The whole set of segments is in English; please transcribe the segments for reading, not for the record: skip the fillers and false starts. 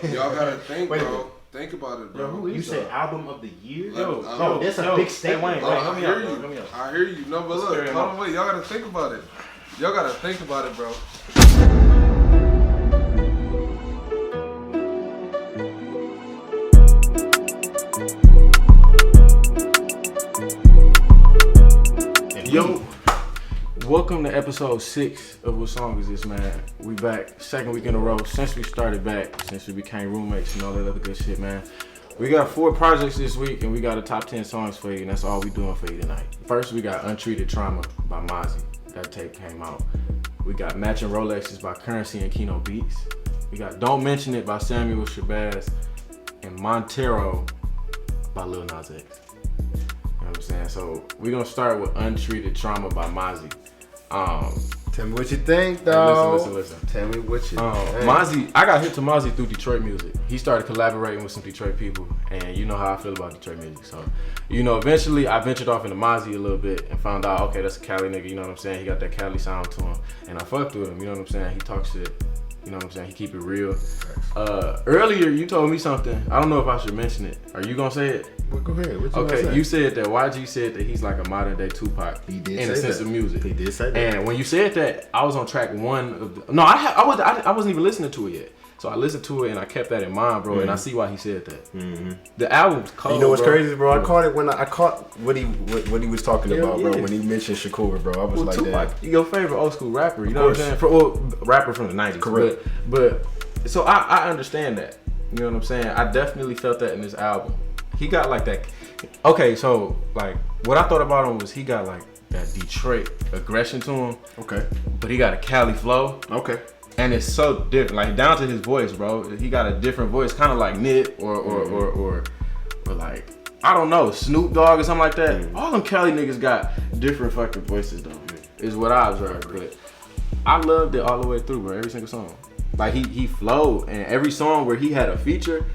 Y'all gotta think, bro. Think about it, bro. You said album of the year? Yo, that's a big statement. I hear you. No, but look, hold on, wait. Y'all gotta think about it. Bro. Yo, welcome to episode 6 of What Song Is This, man? We back, second week in a row since we started back, since we became roommates and all that other good shit, man. We got 4 projects this week and we got a top 10 songs for you, and that's all we doing for you tonight. First, we got Untreated Trauma by Mozzie. That tape came out. We got Matching Rolexes by Currency and Kino Beats. We got Don't Mention It by Samuel Shabazz and Montero by Lil Nas X. You know what I'm saying? So we're gonna start with Untreated Trauma by Mozzie. Tell me what you think, though. Listen. Tell me what you think. Mozzie, I got hit to Mozzie through Detroit music. He started collaborating with some Detroit people, and you know how I feel about Detroit music. So, you know, eventually I ventured off into Mozzie a little bit and found out, okay, that's a Cali nigga, you know what I'm saying? He got that Cali sound to him, and I fucked with him, you know what I'm saying? He talk shit, you know what I'm saying? He keep it real. Earlier, you told me something. I don't know if I should mention it. Are you gonna say it? Well, go ahead. What you said that YG said that he's like a modern day Tupac. He did in say the sense that. of music. He did say that. And when you said that, I was on track 1 of the. No, I wasn't even listening to it yet. So I listened to it and I kept that in mind, bro. And I see why he said that. Mm-hmm. The album's cold. You know what's crazy, bro? I caught it when I caught what he was talking about, bro. When he mentioned Shakur, bro, I was like, Tupac, your favorite old school rapper. You know what I'm saying? Rapper from the 90s. Correct. But so I understand that. You know what I'm saying? I definitely felt that in this album. He got like that. Okay, so like what I thought about him was he got like that Detroit aggression to him. Okay. But he got a Cali flow. Okay. And it's so different, like down to his voice, bro. He got a different voice, kind of like Nip or like I don't know, Snoop Dogg or something like that. All them Cali niggas got different fucking voices though. Is what I observed. But I loved it all the way through, bro. Every single song. Like he flowed, and every song where he had a feature,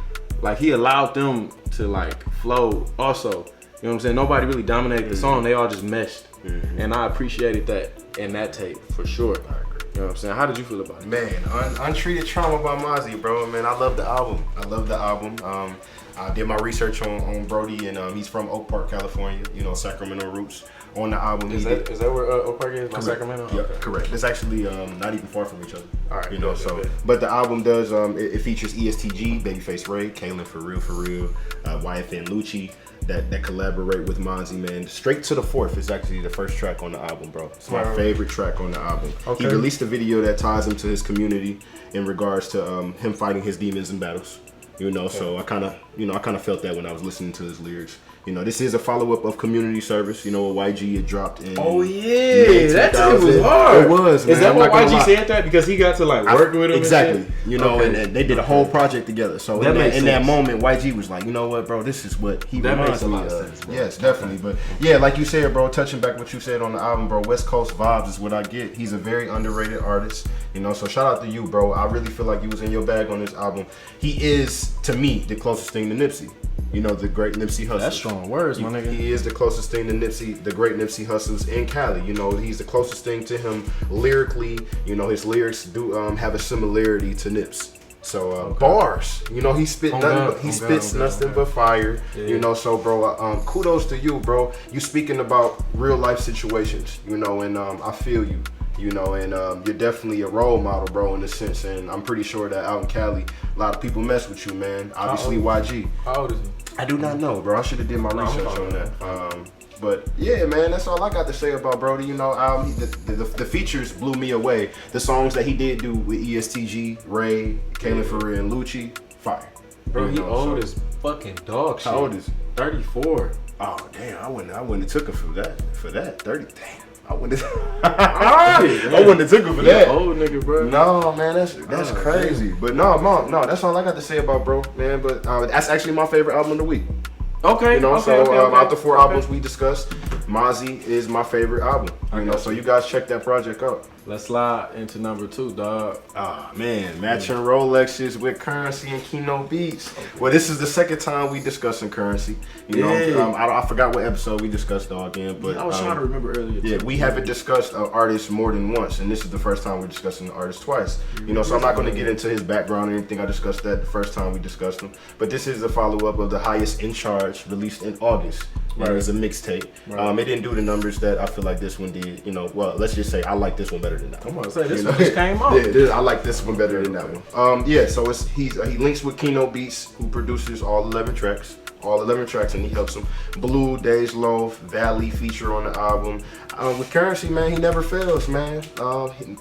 like he allowed them to like flow also. You know what I'm saying? Nobody really dominated the song, they all just meshed. And I appreciated that in that tape for sure. You know what I'm saying? How did you feel about it? Man, Untreated Trauma by Mozzie, bro. Man, I love the album. I did my research on Brody, and he's from Oak Park, California. You know, Sacramento roots. On the album, is that where Oak Park is? Like Sacramento? Yeah, okay. Correct. It's actually not even far from each other. All right, you know. But the album does it features ESTG, Babyface Ray, Kaylin For Real, YFN Lucci that collaborate with Mozzie, man. Straight to the Fourth is actually the first track on the album, bro. It's my favorite track on the album. Okay. He released a video that ties him to his community in regards to him fighting his demons in battles. You know, so I kind of felt that when I was listening to his lyrics. You know, this is a follow-up of Community Service. You know, what YG had dropped in. Oh yeah, that shit was hard. It was. Man. Is that what YG said that because he got to like work with him? Exactly. And shit? You know, and they did a whole project together. So in that moment, YG was like, you know what, bro, this is what he reminds me of. Sense, bro. Yes, definitely. But yeah, like you said, bro, touching back what you said on the album, bro, West Coast vibes is what I get. He's a very underrated artist. You know, so shout out to you, bro. I really feel like you was in your bag on this album. He is, to me, the closest thing to Nipsey. You know, the great Nipsey Hussle. That's strong words, my nigga. He is the closest thing to Nipsey, the great Nipsey Hussle's in Cali. You know, he's the closest thing to him lyrically. You know, his lyrics do have a similarity to Nip's. So bars, you know, he spits nothing but fire. Yeah. You know, so bro, kudos to you, bro. You speaking about real life situations. You know, and I feel you. You know, and you're definitely a role model, bro, in a sense. And I'm pretty sure that out in Cali, a lot of people mess with you, man. Obviously, YG. How old is he? I do not know, bro. I should have did my research on that. But yeah, man, that's all I got to say about Brody. You know, the features blew me away. The songs that he did do with ESTG, Ray, Kaylin For Real, and Lucci, fire. Bro, he old as fucking dog shit. How old is he? 34. Oh damn, I wouldn't have took him for that. 30. Damn. I wouldn't have took him for that. Old nigga, bro. No, man, that's crazy. But no, that's all I got to say about bro, man. But that's actually my favorite album of the week. Okay. You know, out the 4 albums we discussed, Mozzie is my favorite album. You know, so you guys check that project out. Let's slide into number 2, dog. Ah man, matching Rolexes with Currency and Kino Beats. Well, this is the second time we discussing Currency. You know, I forgot what episode we discussed all again, but I was trying to remember earlier. Yeah, we haven't discussed an artist more than once, and this is the first time we're discussing the artist twice. You know, so I'm not going to get into his background or anything. I discussed that the first time we discussed him, but this is a follow-up of the Highest in Charge, released in August. Right. As a mixtape. Right. It didn't do the numbers that I feel like this one did. You know, well, let's just say I like this one better than that one. Come on, say this one just came out. Yeah, I like this one better than that one. Yeah, so he links with Kino Beats, who produces all 11 tracks, and he helps them. Blue, Days Loaf, Valley feature on the album. With Currency, man, he never fails, man.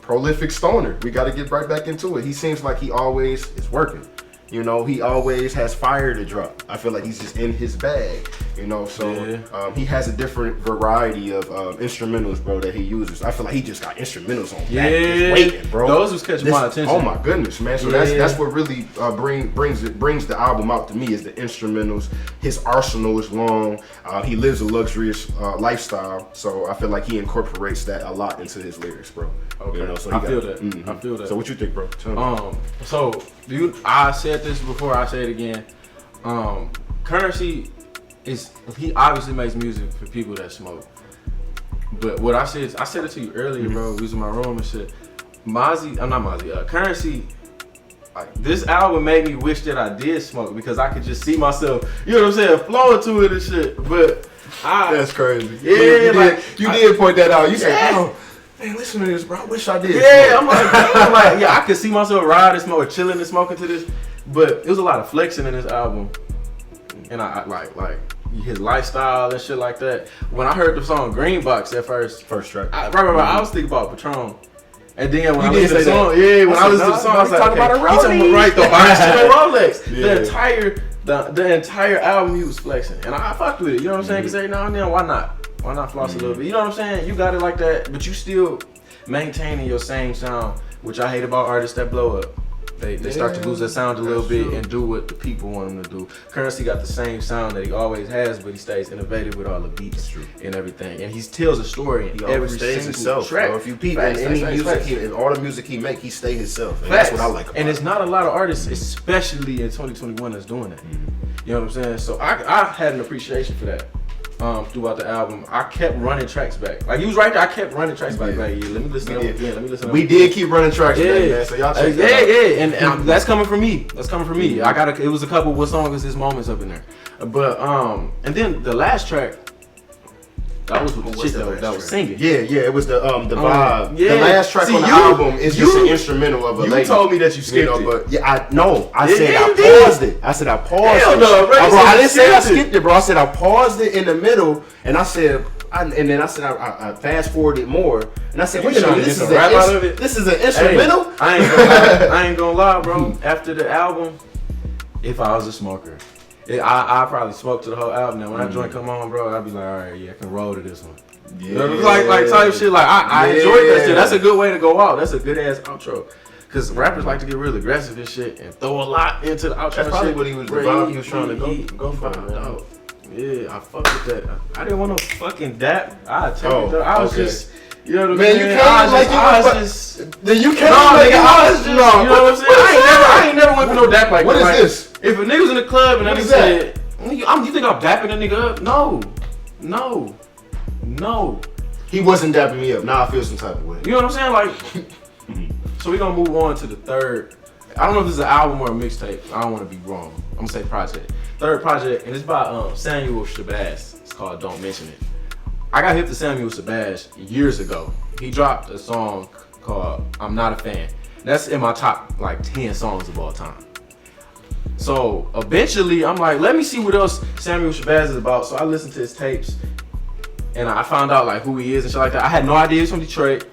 Prolific stoner. We got to get right back into it. He seems like he always is working. You know, he always has fire to drop. I feel like he's just in his bag, you know, so he has a different variety of instrumentals, bro, that he uses. I feel like he just got instrumentals on back, just waiting, bro. Those was catching my attention. Oh my goodness, man. So that's what really brings the album out to me, is the instrumentals. His arsenal is long. He lives a luxurious lifestyle, so I feel like he incorporates that a lot into his lyrics, bro. Okay, you know, so I feel that. I feel that. So what you think, bro? So I said this before, I say it again. Currency he obviously makes music for people that smoke. But what I said it to you earlier, bro. We was in my room and shit. Currency. Like, this album made me wish that I did smoke, because I could just see myself, you know what I'm saying, flowing to it and shit. But that's crazy. Yeah, you did point that out. You said, oh, man, listen to this, bro. I wish I did. Yeah, I'm like, I could see myself riding, smoking, chilling and smoking to this. But it was a lot of flexing in this album, and I like his lifestyle and shit like that. When I heard the song Green Box at first track, I was thinking about Patron. And then when I listened to the song, I listened to the song, I was like, okay, he's talking right though, buying shit on Rolex. The entire album he was flexing, and I fucked with it. You know what I'm saying? Because every now and then, why not floss a little bit? You know what I'm saying? You got it like that, but you still maintaining your same sound, which I hate about artists that blow up. They start to lose their sound a little bit and do what the people want them to do. Currency got the same sound that he always has, but he stays innovative with all the beats and everything. And he tells a story in every single himself, track. Bro. If you peep in any music, in all the music he make, he stay himself. And that's what I like about And it's not a lot of artists, especially in 2021, that's doing that. You know what I'm saying? So I had an appreciation for that. Throughout the album, I kept running tracks back. Like, he was right there. I kept running tracks back. Like, let me listen to them again. Let me listen to them. We did keep running tracks back, man. So y'all check that out. And that's coming from me. It was a couple. What song is this? Moments up in there. But and then the last track. That was with the chick that was singing. Yeah, it was the vibe. The last track on the album is just an instrumental of a lady. You told me that you skipped it. But I said I paused it. I said I paused it. No, bro, I didn't say I skipped it, bro. I said I paused it in the middle, and I said, I fast forwarded more, and I said, wait a minute, this is an instrumental? I ain't gonna lie, bro. After the album, if I was a smoker, I probably smoked to the whole album. Now when that joint come on, bro, I'd be like, all right, I can roll to this one. Yeah. Like type shit. Like I enjoyed that shit. That's a good way to go out. That's a good ass outro. Cause rappers like to get real aggressive and shit and throw a lot into the outro. That's probably what he was trying to go for. Yeah, I fuck with that. I didn't want no fucking dap. I tell you that. I was just. You know what I'm saying? Man, you can't like Then you can't like I was just, you know what I'm saying? I ain't never went for no dap like that. What is this? If a nigga was in the club and then he said, you think I'm dapping a nigga up? No. He wasn't dapping me up. Now I feel some type of way. You know what I'm saying? Like, so we gonna move on to the third. I don't know if this is an album or a mixtape. I don't want to be wrong. I'm gonna say project. Third project, and it's by Samuel Shabazz. It's called Don't Mention It. I got hip to Samuel Shabazz years ago. He dropped a song called I'm Not a Fan. That's in my top like 10 songs of all time. So eventually I'm like, let me see what else Samuel Shabazz is about. So I listened to his tapes and I found out like who he is and shit like that. I had no idea he was from Detroit.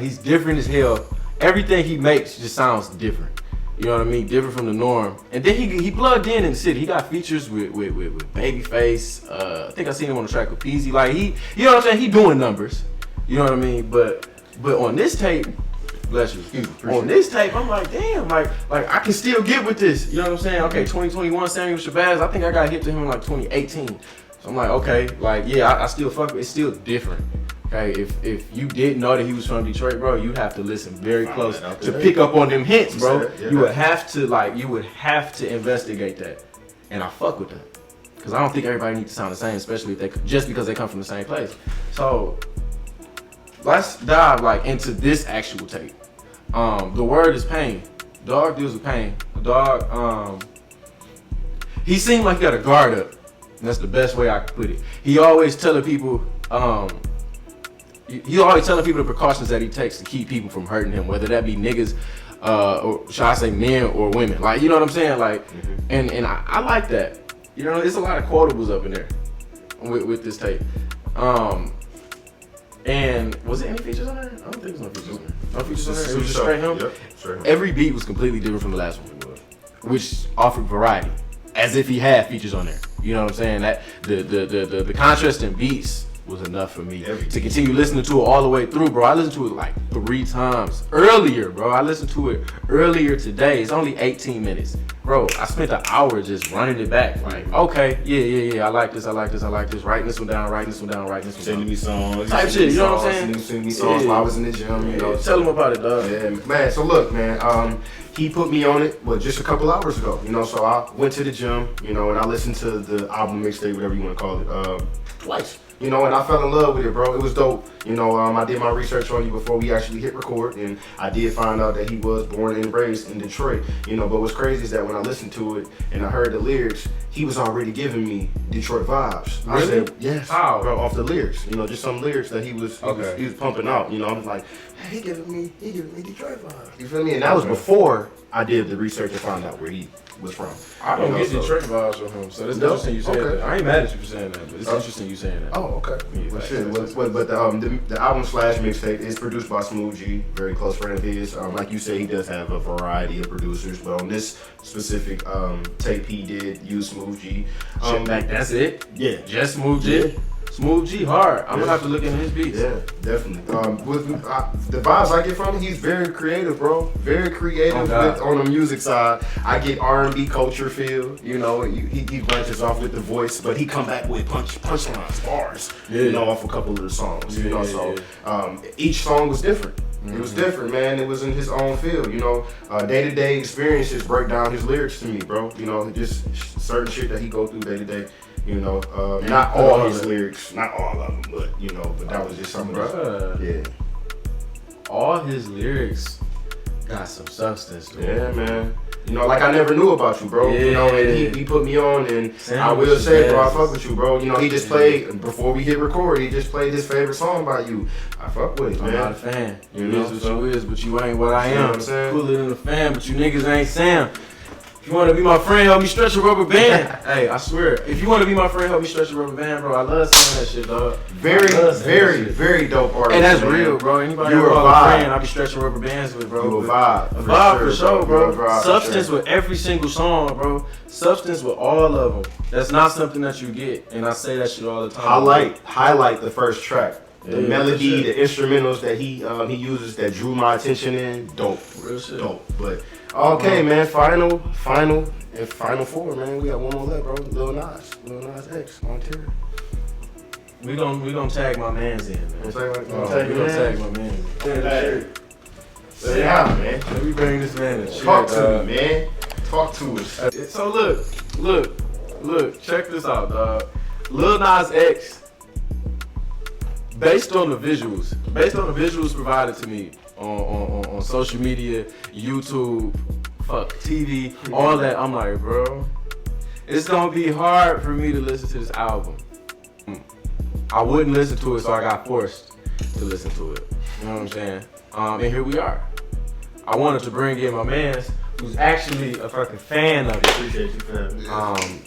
He's different as hell. Everything he makes just sounds different. You know what I mean? Different from the norm. And then he plugged in the city. He got features with Babyface. I think I seen him on the track with Peasy. Like you know what I'm saying? He doing numbers. You know what I mean? But on this tape, bless you. On this tape, I'm like, damn, like I can still get with this. You know what I'm saying? Okay, 2021 Samuel Shabazz. I think I got hit to him in like 2018. So I'm like, okay, like yeah, I still fuck with. It's still different. Okay, if you didn't know that he was from Detroit, bro, you'd have to listen very close to pick up on them hints, bro. You would have to investigate that, and I fuck with that, cause I don't think everybody needs to sound the same, especially if they just because they come from the same place. So let's dive like into this actual tape. The word is pain. Dog deals with pain. Dog, he seemed like he got a guard up. And that's the best way I could put it. He always telling people, he always telling people the precautions that he takes to keep people from hurting him, whether that be niggas, or should I say men or women. Like, you know what I'm saying? Like, and I like that. You know, there's a lot of quotables up in there with this tape. And was there any features on there? I don't think there's no features on there. No features on there. It was just straight him. Yep, straight him. Every beat was completely different from the last one, which offered variety, as if he had features on there. You know what I'm saying? That the contrast in beats was enough for me to continue listening to it all the way through, bro. I listened to it like 3 times earlier, bro. I listened to it earlier today. It's only 18 minutes, bro. I spent an hour just running it back. Like, okay, yeah. I like this. Writing this one down. Sending me songs. Type shit. You know what I'm saying? Sending me songs while I was in the gym. You know. Tell him about it, dog. Yeah, man. So look, man. He put me on it, just a couple hours ago. You know, so I went to the gym. You know, and I listened to the album mixtape, whatever you want to call it, twice. You know, and I fell in love with it, bro. It was dope. You know, I did my research on you before we actually hit record, and I did find out that he was born and raised in Detroit. You know, but what's crazy is that when I listened to it and I heard the lyrics, he was already giving me Detroit vibes. Really? I said, yes, How? bro, off the lyrics. You know, just some lyrics that he was pumping out. You know, I was like, hey, he giving me Detroit vibes. You feel me? And that was before I did the research and found out where he was from. I don't get Detroit vibes from him, so it's interesting you saying that. I ain't mad at you for saying that, but it's interesting you saying that. Oh, okay. Yeah, Well, shit. But the album / mixtape is produced by Smooth G, very close friend of his. Like you say, he does have a variety of producers, but on this specific tape, he did use Smooth G. That's it? Yeah. Just Smooth G? Yeah. Smooth G hard. I'm gonna have to look into his beats. Yeah, definitely. The vibes I get from him, he's very creative, bro. Very creative on the music side. I get R&B culture feel. You know, he branches off with the voice, but he come back with punchlines, bars. Yeah. You know, off a couple of the songs. Yeah, you know, so each song was different. Mm-hmm. It was different, man. It was in his own field. You know, day-to-day experiences break down his lyrics to me, bro. You know, just certain shit that he go through day-to-day. You know, not all his lyrics, not all of them, but you know, but that was just some of them. Yeah. All his lyrics got some substance to it. Yeah, man. You know, like I never knew about you, bro. Yeah. You know, and he put me on, and I will say, bro, I fuck with you, bro. You know, he just played before we hit record. He just played his favorite song by you. I fuck with it, man. I'm not a fan. You is what you is, but you ain't what I am. You know what I'm saying? Cooler than a fan, but you niggas ain't Sam. If you want to be my friend, help me stretch a rubber band. Hey, I swear. If you want to be my friend, help me stretch a rubber band, bro. I love saying that shit, dog. Very dope artist. And that's real, bro. Anybody who call a friend, I'll be stretching rubber bands with, bro. You a vibe. A vibe for sure, bro. Substance with every single song, bro. Substance with all of them. That's not something that you get, and I say that shit all the time. Highlight the first track. The melody, the instrumentals that he uses that drew my attention in, dope. Real shit. Dope. But okay, man, final four, man. We got one more left, bro. Lil Nas X, Untreated. We gonna tag my mans in, man. We gonna tag my mans in. Sit down, man. Let me bring this man in. Talk to me, man. Talk to us. So look, check this out, dog. Lil Nas X, based on the visuals provided to me on social media, YouTube, TV, all that, I'm like, bro, it's gonna be hard for me to listen to this album. I wouldn't listen to it, so I got forced to listen to it. You know what I'm saying? And here we are. I wanted to bring in my man, who's actually a fucking fan of it. Appreciate you, fam.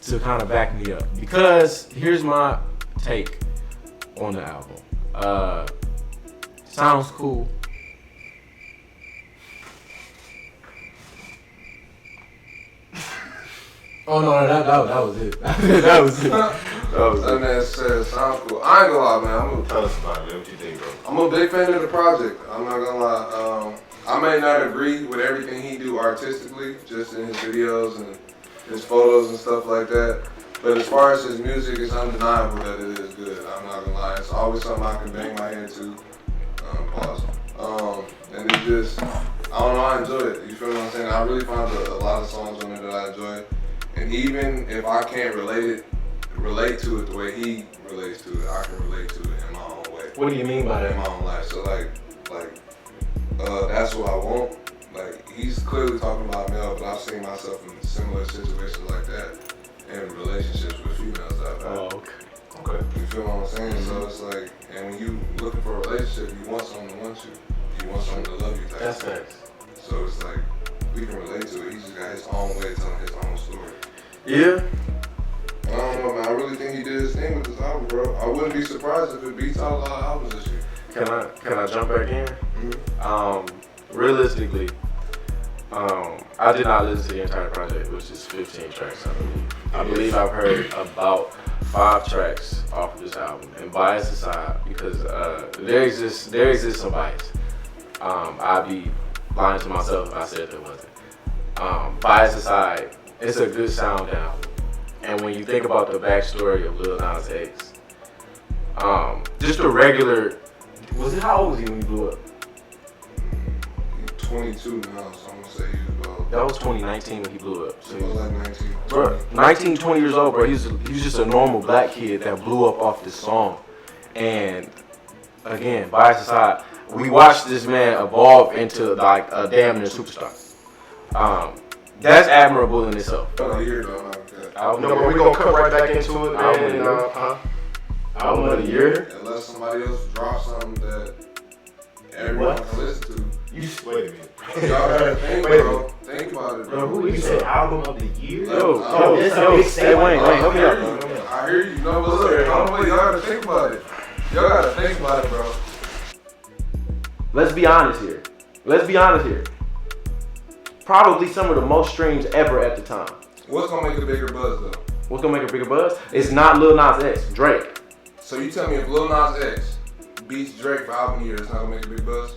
To kind of back me up, because here's my take on the album. Sounds cool. Oh no, that was it. that was it. That man said sounds cool. I ain't gonna lie, man. I'm gonna tell us about it. What you think, bro? I'm a big fan of the project. I'm not gonna lie. I may not agree with everything he do artistically, just in his videos and his photos and stuff like that. But as far as his music, it's undeniable that it is good. I'm not gonna lie. It's always something I can bang my head to. Pause. And it just, I don't know, I enjoy it. You feel what I'm saying? I really find a lot of songs on there that I enjoy. And even if I can't relate to it the way he relates to it, I can relate to it in my own way. What do you mean by that? In my own life. So that's what I want. Like, he's clearly talking about male, but I've seen myself in similar situations like that in relationships with females that I've had. Oh, okay. You feel what I'm saying? Mm-hmm. So it's like, and when you looking for a relationship, you want someone to want you. You want someone to love you. That's facts. So it's like, we can relate to it. He just got his own way of telling his own story. Yeah. I don't know, man. I really think he did his thing with this album, bro. I wouldn't be surprised if it beats out a lot of albums this year. Can I jump back in? Mm-hmm. Realistically, I did not listen to the entire project, which is 15 tracks, I believe. I believe I've heard about 5 tracks off of this album. And bias aside, because there exists some bias. I'd be lying to myself if I said there wasn't. Bias aside, it's a good sound album. And when you think about the backstory of Lil Nas X, just a regular, how old was he when he blew up? 22 now, so I'm gonna say he was about. That was 2019 when he blew up. So he was like 19. Bro, 19, 20 years old, bro. He was just a normal black kid that blew up off this song. And again, bias aside, we watched this man evolve into like a damn near superstar. That's admirable in itself. No, but we're gonna cut right back into it. Album of the year? Unless somebody else drops something that everyone can listen to. Wait a minute. Y'all gotta think, bro. Think about it, bro. Who you said album of the year? Hey, Wayne, help me out. I hear you. No, but look, y'all gotta think about it. Y'all gotta think about it, bro. Let's be honest here. Probably some of the most streams ever at the time. What's gonna make it a bigger buzz, though? What's gonna make a bigger buzz? It's not Lil Nas X, Drake. So you tell me if Lil Nas X beats Drake for album of the year, it's not gonna make a big buzz?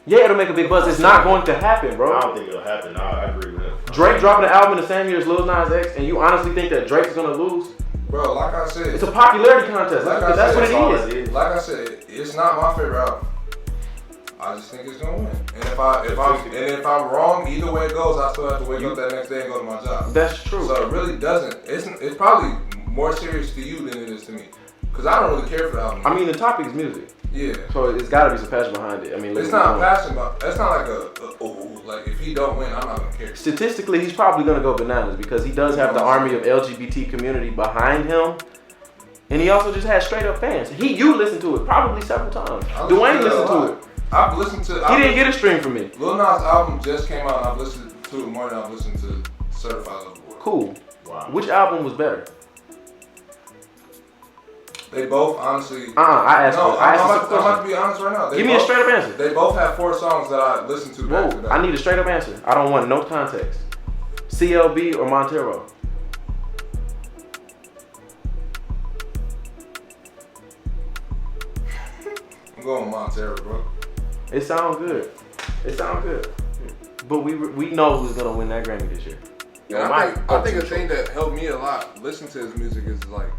Yeah, it'll make a big buzz. It's not going to happen, bro. I don't think it'll happen. I agree with him. Drake dropping an album the same year as Lil Nas X, and you honestly think that Drake's gonna lose? Bro, like I said, it's a popularity contest. That's what it is. Like I said, it's not my favorite album. I just think it's gonna win. And if I'm wrong, either way it goes, I still have to wake up that next day and go to my job. That's true. So it really doesn't. It's probably more serious to you than it is to me, because I don't really care for the album. I mean, the topic is music. Yeah. So it's got to be some passion behind it. I mean, it's not passion, but it's not like if he don't win, I'm not gonna care. Statistically, he's probably gonna go bananas because he does have the army of LGBT community behind him, and he also just has straight up fans. You listened to it probably several times. Dwayne listened to it. I've listened to. He didn't get a stream from me. Lil Nas' album just came out, and I've listened to it more than I've listened to Certified Lover Boy. Cool. Wow. Which album was better? They both honestly. I'm about to be honest right now. Give me a straight up answer. They both have 4 songs that I listen to back to back. I need a straight up answer. I don't want no context. CLB or Montero? I'm going with Montero, bro. It sounds good. But we know who's gonna win that Grammy this year. Yeah, I think the thing that helped me a lot listen to his music is like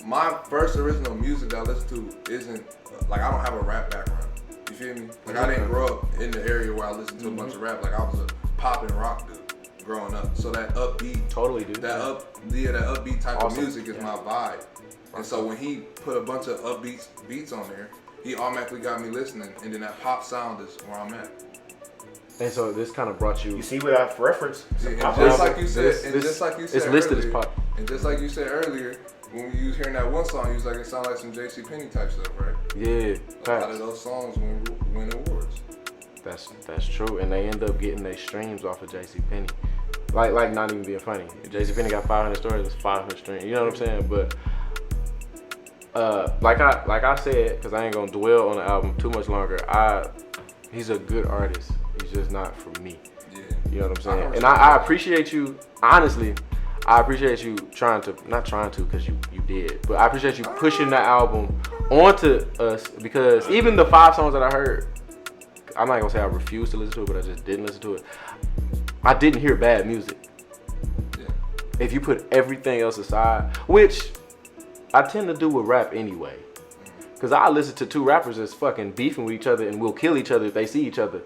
my first original music that I listen to isn't like I don't have a rap background. You feel me? Like I didn't grow up in the area where I listened to a bunch of rap. Like I was a pop and rock dude growing up. So that upbeat, totally, dude. That upbeat type of music is my vibe. And so when he put a bunch of upbeat beats on there, he automatically got me listening. And then that pop sound is where I'm at. And so this kind of brought you. You see what I've referenced? Yeah, just like you said, it's listed as pop. And just like you said earlier, when you was hearing that one song, you was like, it sounded like some JCPenney type stuff, right? Yeah. A lot of those songs win awards. That's true, and they end up getting their streams off of JCPenney. Like not even being funny. JCPenney got 500 stories, it's 500 streams. You know what I'm saying? But like I said, because I ain't gonna dwell on the album too much longer. He's a good artist. He's just not for me. Yeah. You know what I'm saying? And I appreciate you, honestly. I appreciate you not trying to, because you did, but I appreciate you pushing the album onto us, because even the 5 songs that I heard, I'm not gonna say I refused to listen to it, but I just didn't listen to it. I didn't hear bad music. Yeah. if you put everything else aside, which I tend to do with rap anyway. Cause I listen to two rappers that's fucking beefing with each other and will kill each other if they see each other,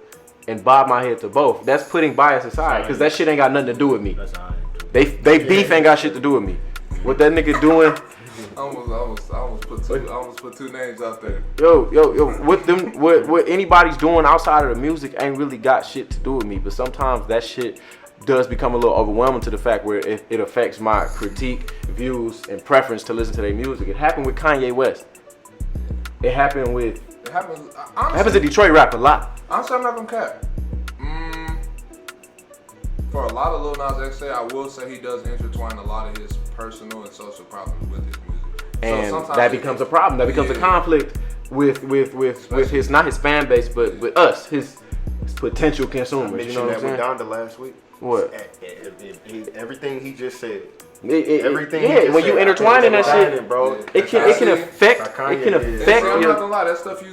and bob my head to both. That's putting bias aside, cause that shit ain't got nothing to do with me. They beef ain't got shit to do with me. What that nigga doing? I almost put two names out there. Yo, what anybody's doing outside of the music ain't really got shit to do with me. But sometimes that shit does become a little overwhelming to the fact where it affects my critique, views, and preference to listen to their music. It happened with Kanye West. It happens to Detroit rap a lot. Honestly, I'm not gonna cap. For a lot of Lil Nas X, I will say he does intertwine a lot of his personal and social problems with his music. And that becomes a problem. That becomes a conflict with his, not his fan base, but with us, his potential consumers. I mentioned you know what I'm saying? that with Donda last week. What? Everything he just said. Everything. Yeah, when you intertwine in that shit, bro, it can affect. It can affect. I'm not gonna lie, that stuff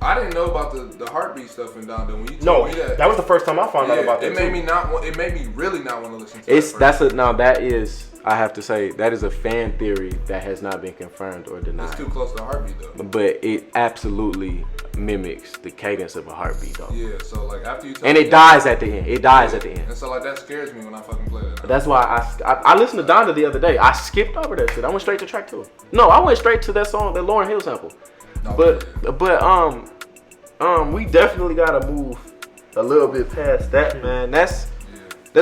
I didn't know about the heartbeat stuff in Donda. When you told me that was the first time I found out about that. It made me really not want to listen to it. I have to say that is a fan theory that has not been confirmed or denied. It's too close to a heartbeat though. But it absolutely mimics the cadence of a heartbeat though. Yeah, so like after you and it dies at the end. It dies at the end. And so like that scares me when I fucking play that. That's why I listened to Donda the other day. I skipped over that shit. I went straight to track 2. No, I went straight to that song, that Lauryn Hill sample. No, but we definitely gotta move a little bit past that, man. That's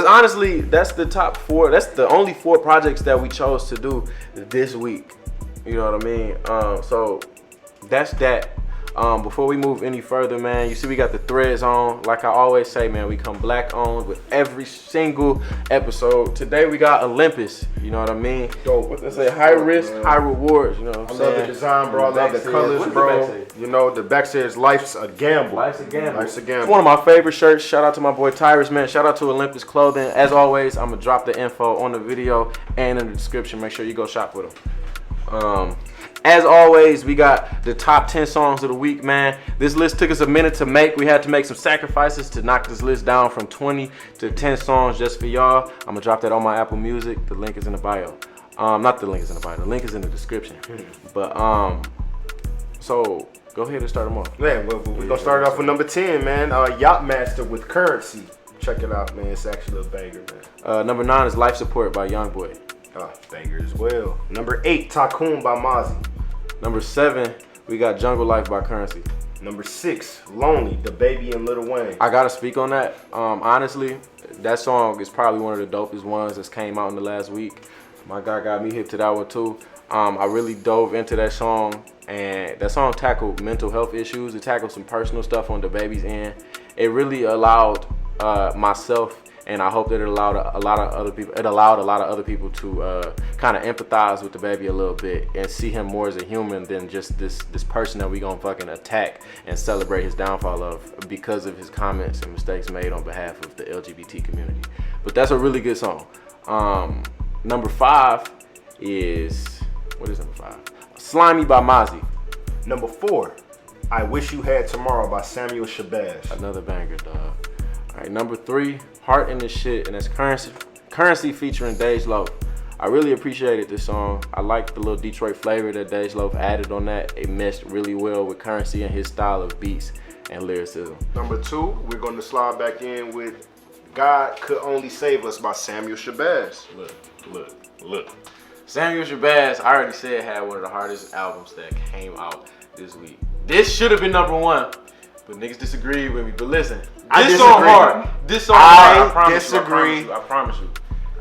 honestly, that's the top 4. That's the only 4 projects that we chose to do this week. You know what I mean? So that's that. Before we move any further, man, you see we got the threads on. Like I always say, man, we come black owned with every single episode. Today we got Olympus. You know what I mean? Dope. What they say? High risk, high rewards. You know what I'm saying? I love the design, bro. I love the colors, bro. You know, the back says life's a gamble. Life's a gamble. Life's a gamble. It's one of my favorite shirts. Shout out to my boy Tyrus, man. Shout out to Olympus Clothing. As always, I'm gonna drop the info on the video and in the description. Make sure you go shop with them. As always, we got the top 10 songs of the week, man. This list took us a minute to make. We had to make some sacrifices to knock this list down from 20 to 10 songs just for y'all. I'm gonna drop that on my Apple Music. The link is in the bio. Not the link is in the bio. The link is in the description. But so go ahead and start them off. Yeah, we're gonna start off with number 10, man. Yacht Master with Currency. Check it out, man. It's actually a banger, man. Number 9 is Life Support by Youngboy. Banger as well. Number 8, Tycoon by Mozzie. Number 7, we got Jungle Life by Currency. Number 6, Lonely, The Baby and Lil Wayne. I gotta speak on that. Honestly, that song is probably one of the dopest ones that's came out in the last week. My guy got me hip to that one too. I really dove into that song, and that song tackled mental health issues. It tackled some personal stuff on the baby's end. It really allowed myself, and I hope that it allowed a lot of other people. It allowed a lot of other people to kind of empathize with the baby a little bit and see him more as a human than just this person that we gonna fucking attack and celebrate his downfall of because of his comments and mistakes made on behalf of the LGBT community. But that's a really good song. Number 5 is, what is number 5? Slimy by Mozzie. Number 4, I Wish You Had Tomorrow by Samuel Shabazz. Another banger, dog. All right, number 3, Heart in the Shit, and that's Currency featuring Dej Loaf. I really appreciated this song. I liked the little Detroit flavor that Dej Loaf added on that. It meshed really well with Currency and his style of beats and lyricism. Number 2, we're going to slide back in with God Could Only Save Us by Samuel Shabazz. Look. Samuel Shabazz, I already said, had one of the hardest albums that came out this week. This should have been number 1, but niggas disagreed with me. But listen, this song hard. This song hard. I disagree. I promise you.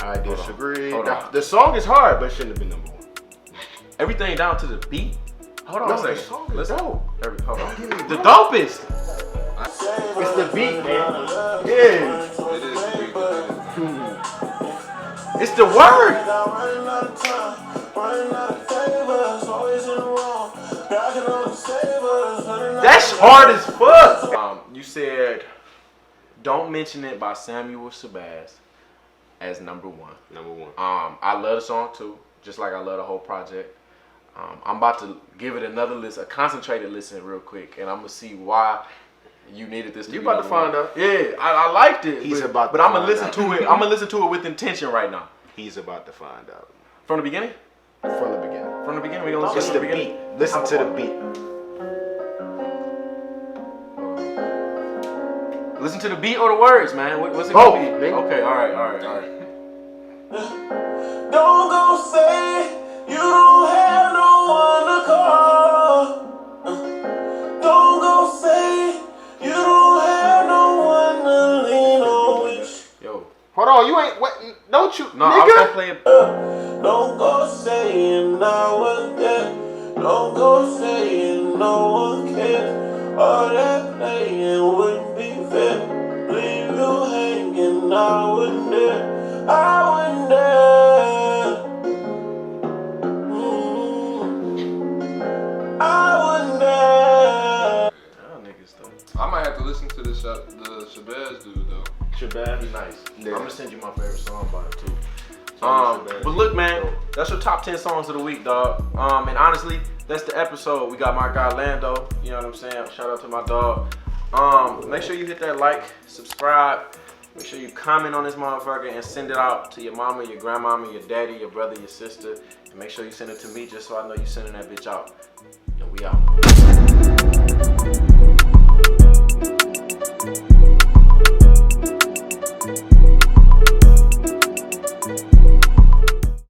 I disagree. Hold on. The song is hard, but it shouldn't have been number 1. Everything down to the beat. Hold on a second. The song is dope. Hold on. The dopest. It's the beat, man. Yeah. It is the beat. It's the word. That's hard as fuck. You said Don't Mention It by Samuel Shabazz as number 1. Number 1. I love the song too, just like I love the whole project. I'm about to give it another listen, a concentrated listen real quick, and I'm gonna see why you needed this to You be about to find out. Yeah, I liked it. He's but, about to but I'm gonna find listen out. to it. I'm gonna listen to it with intention right now. He's about to find out. From the beginning? From the beginning. From the beginning, we gonna It's listen the to the beginning. beat. Listen to the beat. Listen to the beat or the words, man. What's it Both, gonna be? nigga. Okay, all right. Don't go say you don't have no one to call. Don't go say you don't have no one to lean on with. Yo. Hold on, you ain't what? Don't you, No, I was nigga? gonna play it. Don't go saying I was dead. Don't go saying no one cares. All that playing wouldn't be fair. Leave you hanging, I wouldn't dare. I wouldn't dare. I wouldn't dare. Y'all niggas though. I might have to listen to the Shabazz dude though. Shabazz. He's nice. Yeah. I'm gonna send you my favorite song by him too. But look, man, that's your top 10 songs of the week, dog. And honestly, that's the episode. We got my guy Lando. You know what I'm saying? Shout out to my dog. Make sure you hit that like, subscribe. Make sure you comment on this motherfucker and send it out to your mama, your grandmama, your daddy, your brother, your sister. And make sure you send it to me just so I know you sending that bitch out. And we out.